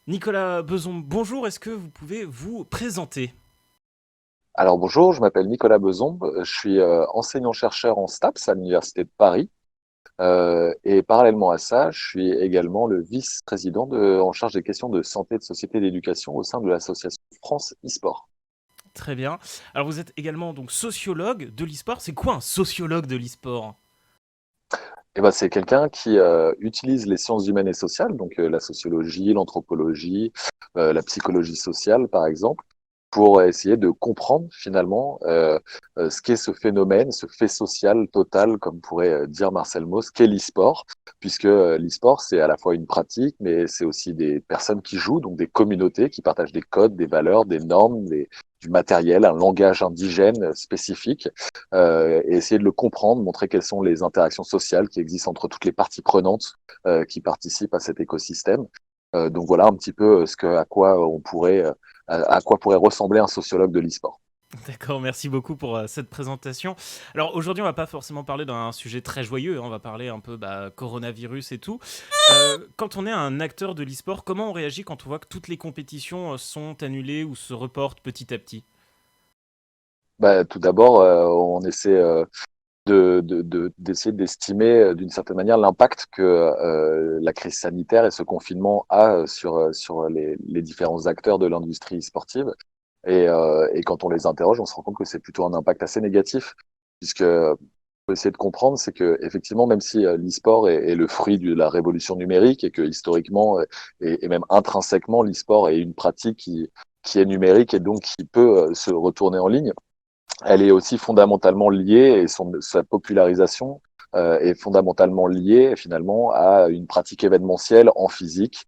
Nicolas Beson, bonjour, est-ce que vous pouvez vous présenter? Alors bonjour, je m'appelle Nicolas Beson, je suis enseignant-chercheur en STAPS à l'Université de Paris et parallèlement à ça, je suis également le vice-président en charge des questions de santé, de société et d'éducation au sein de l'association France e-sport. Très bien. Alors vous êtes également donc sociologue de l'e-sport. C'est quoi un sociologue de l'e-sport? Et ben, c'est quelqu'un qui utilise les sciences humaines et sociales, donc la sociologie, l'anthropologie, la psychologie sociale par exemple, pour essayer de comprendre finalement ce qu'est ce phénomène, ce fait social total, comme pourrait dire Marcel Mauss, qu'est l'e-sport, puisque l'e-sport, c'est à la fois une pratique, mais c'est aussi des personnes qui jouent, donc des communautés qui partagent des codes, des valeurs, des normes, du matériel, un langage indigène spécifique, et essayer de le comprendre, montrer quelles sont les interactions sociales qui existent entre toutes les parties prenantes qui participent à cet écosystème. Donc voilà un petit peu à quoi on pourrait à quoi pourrait ressembler un sociologue de l'e-sport. D'accord, merci beaucoup pour cette présentation. Alors aujourd'hui, on va pas forcément parler d'un sujet très joyeux, hein, on va parler un peu coronavirus et tout. Quand on est un acteur de l'e-sport, comment on réagit quand on voit que toutes les compétitions sont annulées ou se reportent petit à petit? Bah, tout d'abord, on essaie d'essayer d'estimer d'une certaine manière l'impact que la crise sanitaire et ce confinement a sur les différents acteurs de l'industrie sportive. Et quand on les interroge, on se rend compte que c'est plutôt un impact assez négatif, puisque faut essayer de comprendre, c'est que effectivement, même si l'e-sport est le fruit de la révolution numérique et que historiquement et même intrinsèquement, l'e-sport est une pratique qui est numérique et donc qui peut se retourner en ligne, elle est aussi fondamentalement liée et sa popularisation est fondamentalement liée finalement à une pratique événementielle en physique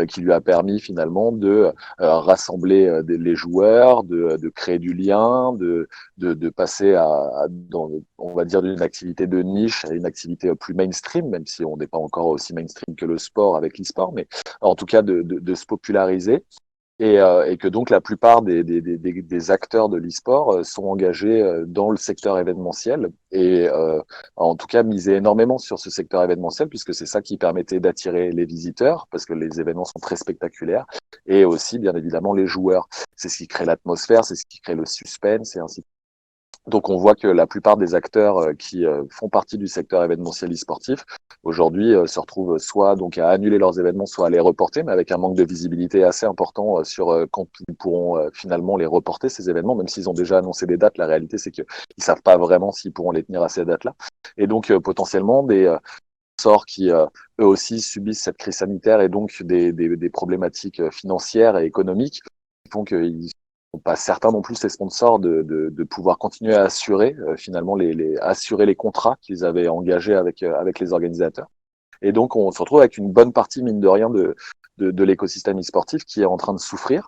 qui lui a permis finalement de rassembler les joueurs, de créer du lien, de passer on va dire, d'une activité de niche à une activité plus mainstream, même si on n'est pas encore aussi mainstream que le sport avec l'e-sport, mais en tout cas de se populariser et que donc la plupart des acteurs de l'e-sport sont engagés dans le secteur événementiel et en tout cas miser énormément sur ce secteur événementiel puisque c'est ça qui permettait d'attirer les visiteurs parce que les événements sont très spectaculaires et aussi bien évidemment les joueurs. C'est ce qui crée l'atmosphère, c'est ce qui crée le suspense et ainsi. Donc on voit que la plupart des acteurs qui font partie du secteur événementiel e-sportif aujourd'hui se retrouvent soit donc à annuler leurs événements, soit à les reporter, mais avec un manque de visibilité assez important sur quand ils pourront finalement les reporter ces événements, même s'ils ont déjà annoncé des dates. La réalité c'est qu'ils savent pas vraiment s'ils pourront les tenir à ces dates-là, et donc potentiellement des sorts qui eux aussi subissent cette crise sanitaire et donc des problématiques financières et économiques qui font qu'ils sont pas certains non plus, ces sponsors, de pouvoir continuer à assurer finalement assurer les contrats qu'ils avaient engagés avec les organisateurs. Et donc on se retrouve avec une bonne partie, mine de rien, de l'écosystème e-sportif qui est en train de souffrir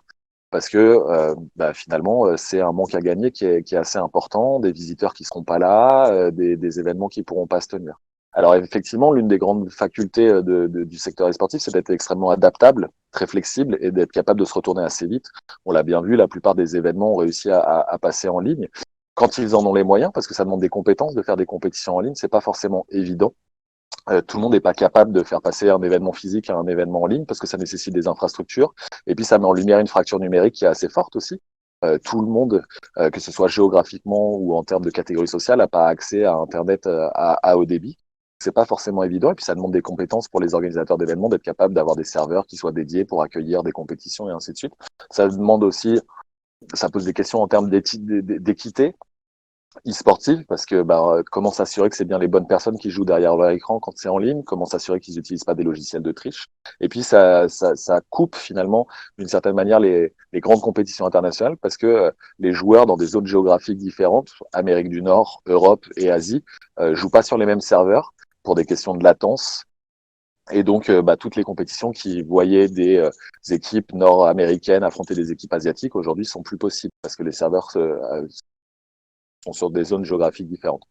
parce que finalement c'est un manque à gagner qui est assez important, des visiteurs qui seront pas là, des événements qui pourront pas se tenir. Alors effectivement, l'une des grandes facultés du secteur e-sportif, c'est d'être extrêmement adaptable, très flexible et d'être capable de se retourner assez vite. On l'a bien vu, la plupart des événements ont réussi à passer en ligne quand ils en ont les moyens, parce que ça demande des compétences de faire des compétitions en ligne, c'est pas forcément évident. Tout le monde n'est pas capable de faire passer un événement physique à un événement en ligne parce que ça nécessite des infrastructures. Et puis ça met en lumière une fracture numérique qui est assez forte aussi. Tout le monde, que ce soit géographiquement ou en termes de catégorie sociale, n'a pas accès à Internet à haut débit. C'est pas forcément évident. Et puis ça demande des compétences pour les organisateurs d'événements d'être capables d'avoir des serveurs qui soient dédiés pour accueillir des compétitions et ainsi de suite. Ça demande aussi, ça pose des questions en termes d'équité e-sportive parce que comment s'assurer que c'est bien les bonnes personnes qui jouent derrière leur écran quand c'est en ligne, comment s'assurer qu'ils n'utilisent pas des logiciels de triche. Et puis ça coupe finalement d'une certaine manière les grandes compétitions internationales parce que les joueurs dans des zones géographiques différentes, Amérique du Nord, Europe et Asie, jouent pas sur les mêmes serveurs pour des questions de latence. Et donc, toutes les compétitions qui voyaient des équipes nord-américaines affronter des équipes asiatiques aujourd'hui sont plus possibles parce que les serveurs sont sur des zones géographiques différentes.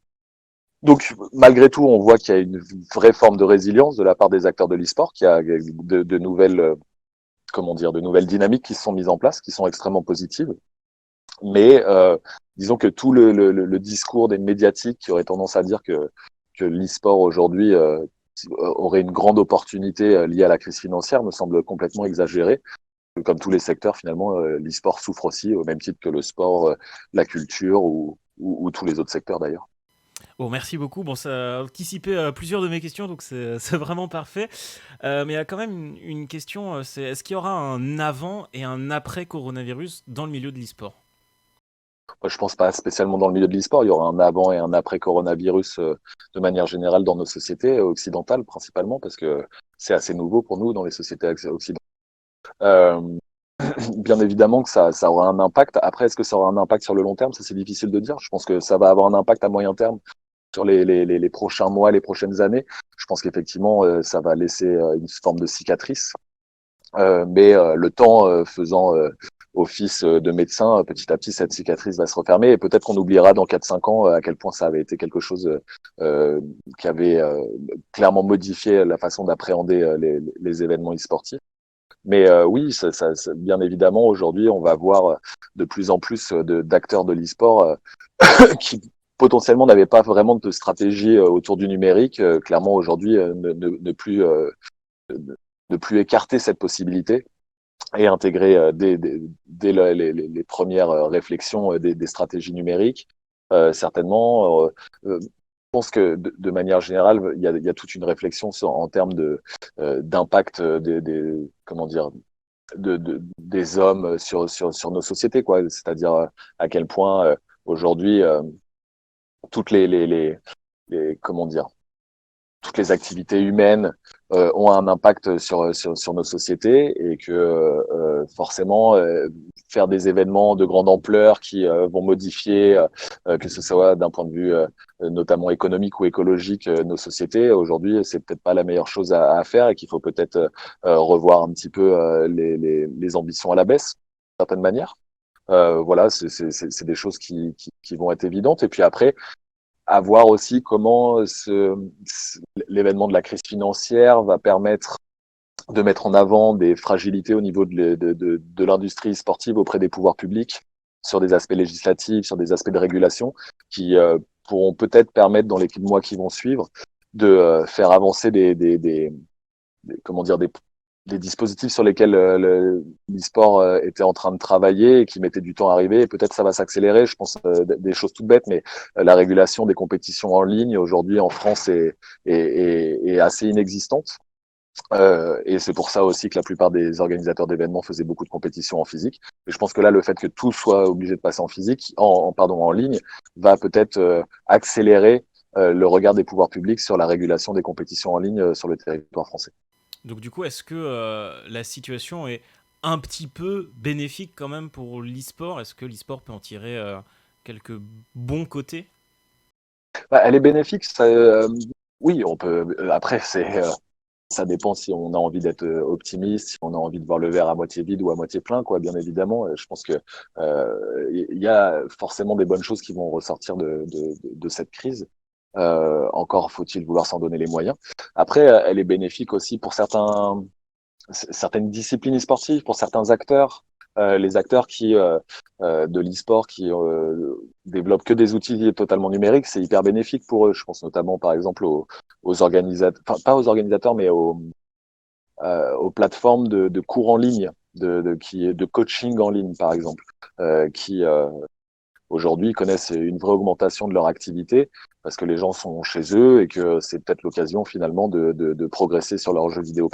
Donc, malgré tout, on voit qu'il y a une vraie forme de résilience de la part des acteurs de l'e-sport, qu'il y a de nouvelles, de nouvelles dynamiques qui se sont mises en place, qui sont extrêmement positives. Mais disons que tout le discours des médiatiques qui aurait tendance à dire que l'e-sport aujourd'hui aurait une grande opportunité liée à la crise financière me semble complètement exagéré. Comme tous les secteurs, finalement, l'e-sport souffre aussi, au même titre que le sport, la culture ou tous les autres secteurs d'ailleurs. Bon, merci beaucoup. Bon, ça a anticipé plusieurs de mes questions, donc c'est vraiment parfait. Mais il y a quand même une question, c'est est-ce qu'il y aura un avant et un après coronavirus dans le milieu de l'e-sport? Moi, je pense pas spécialement dans le milieu de l'e-sport. Il y aura un avant et un après coronavirus de manière générale dans nos sociétés occidentales principalement parce que c'est assez nouveau pour nous dans les sociétés occidentales. Euh, Bien évidemment que ça aura un impact. Après, est-ce que ça aura un impact sur le long terme? Ça, c'est difficile de dire. Je pense que ça va avoir un impact à moyen terme sur les prochains mois, les prochaines années. Je pense qu'effectivement, ça va laisser une forme de cicatrice. Mais le temps faisant office de médecin, petit à petit, cette cicatrice va se refermer et peut-être qu'on oubliera dans 4-5 ans à quel point ça avait été quelque chose qui avait clairement modifié la façon d'appréhender les événements e-sportifs. Mais oui, bien évidemment, aujourd'hui, on va voir de plus en plus d'acteurs de l'e-sport qui potentiellement n'avaient pas vraiment de stratégie autour du numérique. Clairement, aujourd'hui, ne plus écarter cette possibilité et intégrer dès les premières réflexions des stratégies numériques. Certainement, je pense que de manière générale, il y a toute une réflexion en termes d'impact comment dire des hommes sur nos sociétés, quoi. C'est-à-dire à quel point aujourd'hui toutes comment dire toutes les activités humaines ont un impact sur nos sociétés et que forcément faire des événements de grande ampleur qui vont modifier, que ce soit d'un point de vue notamment économique ou écologique, nos sociétés, aujourd'hui, c'est peut-être pas la meilleure chose à faire et qu'il faut peut-être revoir un petit peu les ambitions à la baisse, d'une certaine manière. Voilà, c'est des choses qui vont être évidentes. Et puis après, à voir aussi comment l'événement de la crise financière va permettre de mettre en avant des fragilités au niveau de l'industrie sportive auprès des pouvoirs publics sur des aspects législatifs, sur des aspects de régulation qui pourront peut-être permettre dans les mois qui vont suivre de faire avancer comment dire des dispositifs sur lesquels l'e-sport était en train de travailler et qui mettaient du temps à arriver. Et peut-être ça va s'accélérer. Je pense des choses toutes bêtes, mais la régulation des compétitions en ligne aujourd'hui en France est assez inexistante. Et c'est pour ça aussi que la plupart des organisateurs d'événements faisaient beaucoup de compétitions en physique. Et je pense que là, le fait que tout soit obligé de passer en physique, en ligne, va peut-être accélérer le regard des pouvoirs publics sur la régulation des compétitions en ligne sur le territoire français. Donc du coup, est-ce que la situation est un petit peu bénéfique quand même pour l'e-sport? Est-ce que l'e-sport peut en tirer quelques bons côtés? Bah, elle est bénéfique. Oui, on peut. Après, ça dépend si on a envie d'être optimiste, si on a envie de voir le verre à moitié vide ou à moitié plein, quoi. Bien évidemment, je pense que il y a forcément des bonnes choses qui vont ressortir de cette crise. Encore faut-il vouloir s'en donner les moyens. Après, elle est bénéfique aussi pour certaines disciplines sportives, pour certains acteurs. Les acteurs de l'e-sport qui développent que des outils totalement numériques, c'est hyper bénéfique pour eux. Je pense notamment, par exemple, aux organisateurs, enfin pas aux organisateurs, mais aux plateformes de cours en ligne, de coaching en ligne, par exemple, qui aujourd'hui connaissent une vraie augmentation de leur activité parce que les gens sont chez eux et que c'est peut-être l'occasion finalement de progresser sur leur jeu vidéo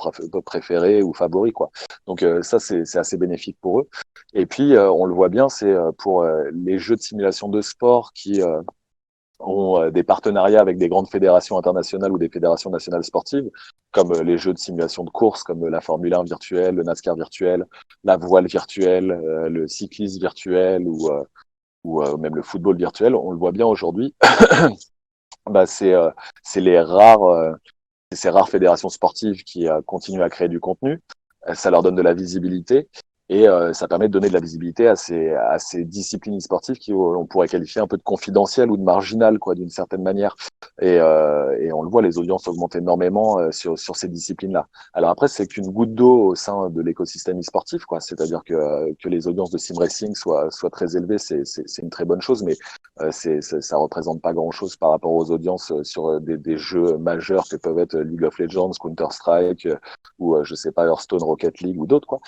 préféré ou favori, quoi. Donc ça, c'est assez bénéfique pour eux. Et puis, on le voit bien, c'est pour les jeux de simulation de sport qui ont des partenariats avec des grandes fédérations internationales ou des fédérations nationales sportives, comme les jeux de simulation de course, comme la Formule 1 virtuelle, le NASCAR virtuel, la voile virtuelle, le cyclisme virtuel ou même le football virtuel, on le voit bien aujourd'hui, bah c'est ces rares fédérations sportives qui continuent à créer du contenu. Ça leur donne de la visibilité et ça permet de donner de la visibilité à ces disciplines sportives qui on pourrait qualifier un peu de confidentielles ou de marginales, quoi, d'une certaine manière. Et on le voit, les audiences augmentent énormément sur ces disciplines-là. Alors après, c'est qu'une goutte d'eau au sein de l'écosystème e-sportif, quoi. C'est-à-dire que les audiences de sim racing soient très élevées, c'est une très bonne chose, mais ça représente pas grand-chose par rapport aux audiences sur des jeux majeurs que peuvent être League of Legends, Counter-Strike ou je sais pas Hearthstone, Rocket League ou d'autres, quoi.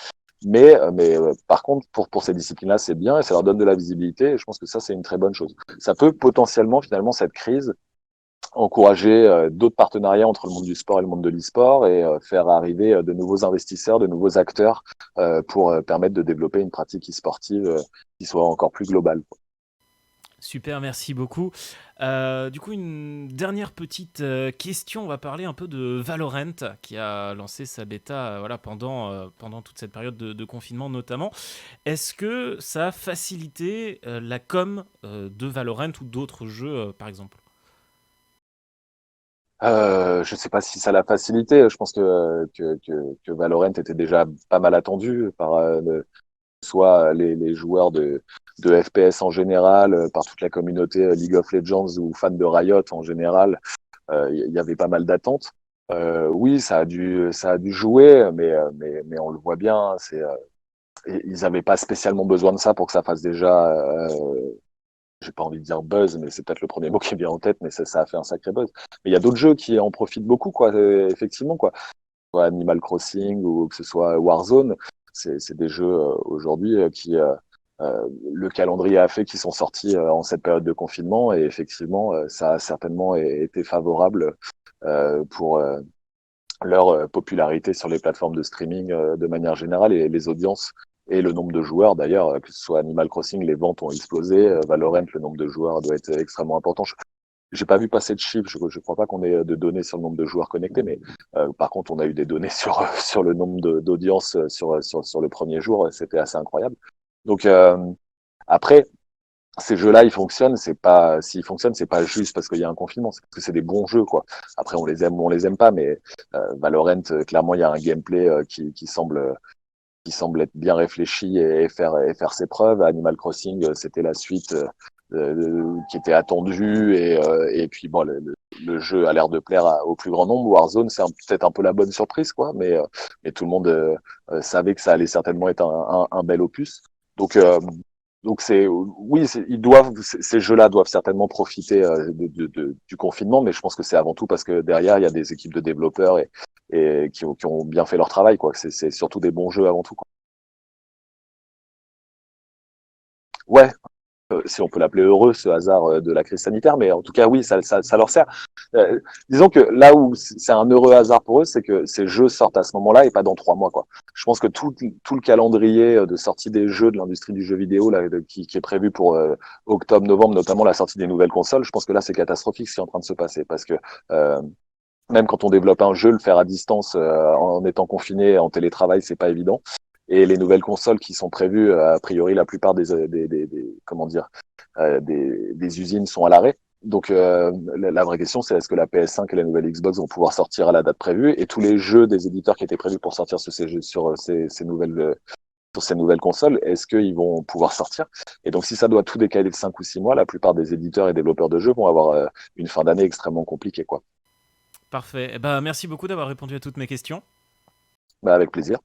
Par contre, pour ces disciplines-là, c'est bien et ça leur donne de la visibilité. Et je pense que ça, c'est une très bonne chose. Ça peut potentiellement, finalement, cette crise, encourager d'autres partenariats entre le monde du sport et le monde de l'e-sport et faire arriver de nouveaux investisseurs, de nouveaux acteurs pour permettre de développer une pratique e-sportive qui soit encore plus globale. Super, merci beaucoup. Du coup, une dernière petite question. On va parler un peu de Valorant, qui a lancé sa bêta voilà, pendant toute cette période de confinement notamment. Est-ce que ça a facilité la com de Valorant ou d'autres jeux, par exemple? Je sais pas si ça l'a facilité. Je pense que Valorant était déjà pas mal attendu par soit les joueurs de FPS en général, par toute la communauté League of Legends ou fans de Riot en général. Il y avait pas mal d'attentes. Oui, ça a dû jouer, mais on le voit bien. Ils n'avaient pas spécialement besoin de ça pour que ça fasse déjà, j'ai pas envie de dire buzz, mais c'est peut-être le premier mot qui me vient en tête, mais ça a fait un sacré buzz. Mais il y a d'autres jeux qui en profitent beaucoup, quoi, effectivement, quoi. Soit Animal Crossing ou que ce soit Warzone, c'est des jeux aujourd'hui qui le calendrier a fait qu'ils sont sortis en cette période de confinement et effectivement, ça a certainement été favorable pour leur popularité sur les plateformes de streaming de manière générale et les audiences et le nombre de joueurs d'ailleurs, que ce soit Animal Crossing, les ventes ont explosé, Valorant, le nombre de joueurs doit être extrêmement important. J'ai pas vu passer de chiffres, je crois pas qu'on ait de données sur le nombre de joueurs connectés, mais par contre on a eu des données sur le nombre d'audiences sur le premier jour, c'était assez incroyable. Donc après, ces jeux-là, ils fonctionnent, c'est pas, s'ils fonctionnent, c'est pas juste parce qu'il y a un confinement, c'est parce que c'est des bons jeux, quoi. Après, on les aime ou on les aime pas, mais Valorant, clairement, il y a un gameplay qui semble être bien réfléchi et faire ses preuves. Animal Crossing, c'était la suite qui était attendue et puis bon, le jeu a l'air de plaire au plus grand nombre. Warzone, c'est peut-être un peu la bonne surprise, quoi, mais tout le monde savait que ça allait certainement être un bel opus. Donc donc oui, ces jeux-là doivent certainement profiter du confinement, mais je pense que c'est avant tout parce que derrière il y a des équipes de développeurs et qui ont bien fait leur travail, quoi. C'est surtout des bons jeux avant tout, quoi. Ouais, si on peut l'appeler heureux, ce hasard de la crise sanitaire, mais en tout cas, oui, ça leur sert. Disons que là où c'est un heureux hasard pour eux, c'est que ces jeux sortent à ce moment-là et pas dans 3 mois, quoi. Je pense que tout le calendrier de sortie des jeux de l'industrie du jeu vidéo là, qui est prévu pour octobre-novembre, notamment la sortie des nouvelles consoles, je pense que là, c'est catastrophique ce qui est en train de se passer parce que euh, même quand on développe un jeu, le faire à distance en étant confiné en télétravail, c'est pas évident. Et les nouvelles consoles qui sont prévues, a priori, la plupart comment dire, des usines sont à l'arrêt. Donc la vraie question, c'est est-ce que la PS5 et la nouvelle Xbox vont pouvoir sortir à la date prévue et tous les jeux des éditeurs qui étaient prévus pour sortir sur ces nouvelles consoles, est-ce qu'ils vont pouvoir sortir? Et donc si ça doit tout décaler de 5 ou 6 mois, la plupart des éditeurs et développeurs de jeux vont avoir une fin d'année extrêmement compliquée, quoi. Parfait. Eh ben, merci beaucoup d'avoir répondu à toutes mes questions. Bah, avec plaisir.